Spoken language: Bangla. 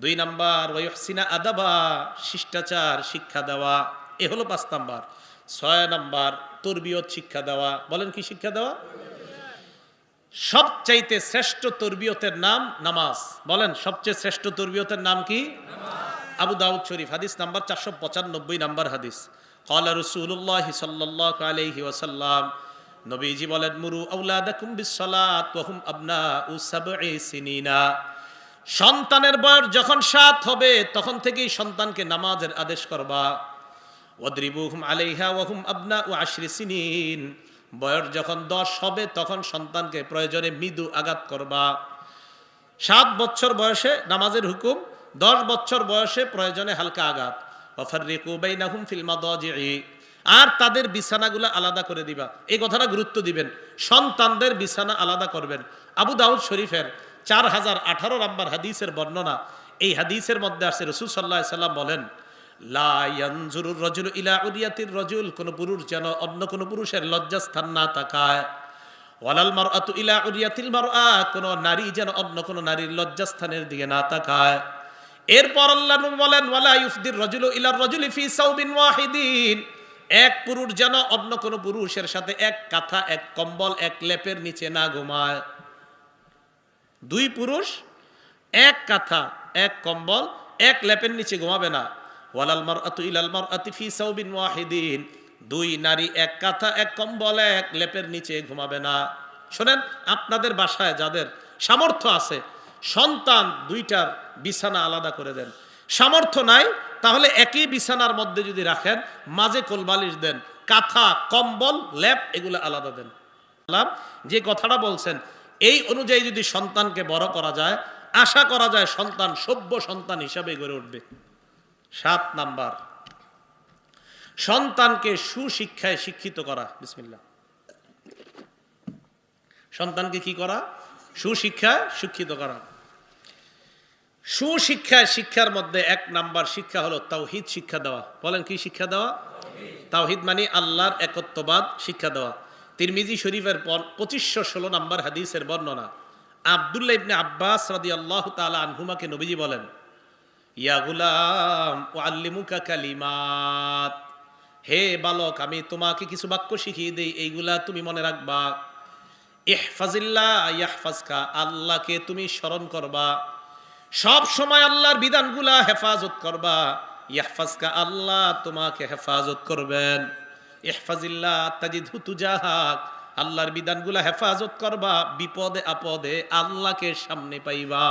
2 নাম্বার ওয়াইহসিনা আদাবা, শিষ্টাচার শিক্ষা দেওয়া, এ হলো 5 নাম্বার। 6 নাম্বার তরবিয়ত শিক্ষা দেওয়া। বলেন কি শিক্ষা দেওয়া? সবচাইতে শ্রেষ্ঠ তরবিয়তের নাম নামাজ। বলেন সবচেয়ে শ্রেষ্ঠ তরবিয়তের নাম কি? আবু দাউদ শরীফ, হাদিস নাম্বার 495 নাম্বার হাদিস। ক্বালা রাসূলুল্লাহ সাল্লাল্লাহু আলাইহি ওয়াসাল্লাম, নবীজি বলেন, মুরু আওলাদাকুম বিসসালাত ওয়া হুম আবনাউ সাবঈ সিনিনা। সন্তানের বয়স যখন 7 হবে তখন থেকেই সন্তানকে নামাজের আদেশ করবা। ওয়াদরিবুহুম আলাইহা ওয়া হুম আবনাউ 10 সিনিন। বয়স যখন 10 হবে তখন সন্তানকে প্রয়োজনে মৃদু আঘাত করবা। 7 বছর বয়সে নামাজের হুকুম, 10 বছর বয়সে প্রয়োজনে হালকা আঘাত। ওয়াফাররিকু বাইনাহুম ফিল মাদাজি'i। আর তাদের বিছানাগুলো আলাদা করে দিবা। এই কথাটা গুরুত্ব দিবেন, সন্তানদের বিছানা আলাদা করবেন। আবু দাউদ শরীফের 4018 নাম্বার হাদিসের বর্ণনা। এই হাদিসের মধ্যে আছে রাসূল সাল্লাল্লাহু আলাইহি সাল্লাম বলেন, লা ইয়ানজুরুর রাজুলু ইলা উরিয়াতির রাজুল, কোন পুরুষ যেন অন্য কোন পুরুষের লজ্জাস্থান না তাকায়। ওয়ালাল মারআতু ইলা উরিয়াতিল মারআ, কোন নারী যেন অন্য কোন নারীর লজ্জাস্থানের দিকে না তাকায়। এরপর আল্লাহ নবী বলেন, ওয়ালা ইফদির রাজুলু ইলার রাজুলি ফি সাওবিন ওয়াহিদিন, এক পুরুষ যেন অন্য কোন পুরুষের সাথে এক কাঁথা, এক কম্বল, এক লেপের নিচে না ঘুমায়। 2 পুরুষ এক কাঁথা, এক কম্বল, এক লেপের নিচে ঘুমাবে না। ওয়ালাল মারআতু ইলাল মারআতি ফি সাওবিন ওয়াহিদিন, 2 নারী এক কাঁথা, এক কম্বল, এক লেপের নিচে ঘুমাবে না। শোনেন, আপনাদের বাসায় যাদের সামর্থ্য আছে সন্তান 2টার বিছানা আলাদা করে দেন। সামর্থ্য নাই তাহলে একই বিছানার মধ্যে যদি রাখেন, মাঝে কোলবালিশ দেন, কাঁথা, কম্বল, লেপ এগুলো আলাদা দেন। যে কথাটা বলছেন এই অনুযায়ী যদি সন্তানকে বড় করা যায়, আশা করা যায় সন্তান সভ্য সন্তান হিসাবে গড়ে উঠবে। 7 নাম্বার, সন্তানকে সুশিক্ষায় শিক্ষিত করা। বিসমিল্লাহ। সন্তানকে কি করা? সুশিক্ষায় শিক্ষিত করা। সুশিক্ষায় শিক্ষার মধ্যে 1 নাম্বার শিক্ষা হলো তাওহীদ শিক্ষা দেওয়া। বলেন কি শিক্ষা দেওয়া? তাওহীদ মানে আল্লাহর একত্ববাদ শিক্ষা দেওয়া। তিরমিজি শরীফের 2516 নাম্বার হাদিসের বর্ণনা। আব্দুল্লাহ ইবনে আব্বাস রাদিয়াল্লাহু তাআলা আনহুমাকে নবীজি বলেন, ইয়া গুলাম উআল্লিমুকা কালিমাত, হে বালক আমি তোমাকে কিছু বাক্য শিখিয়ে দেই, এইগুলা তুমি মনে রাখবা। ইহফাজিল্লাহ ইয়াহফাজকা, আল্লাহকে তুমি স্মরণ করবা, সব সময় আল্লাহর বিধানগুলা হেফাজত করবা। ইয়াহফাজকা, আল্লাহ তোমাকে হেফাজত করবেন। ইহফাজিল্লাহ তাজিদহু তুজাহাক, আল্লাহর বিধানগুলা হেফাজত করবা, বিপদে আপদে আল্লাহকে সামনে পাইবা।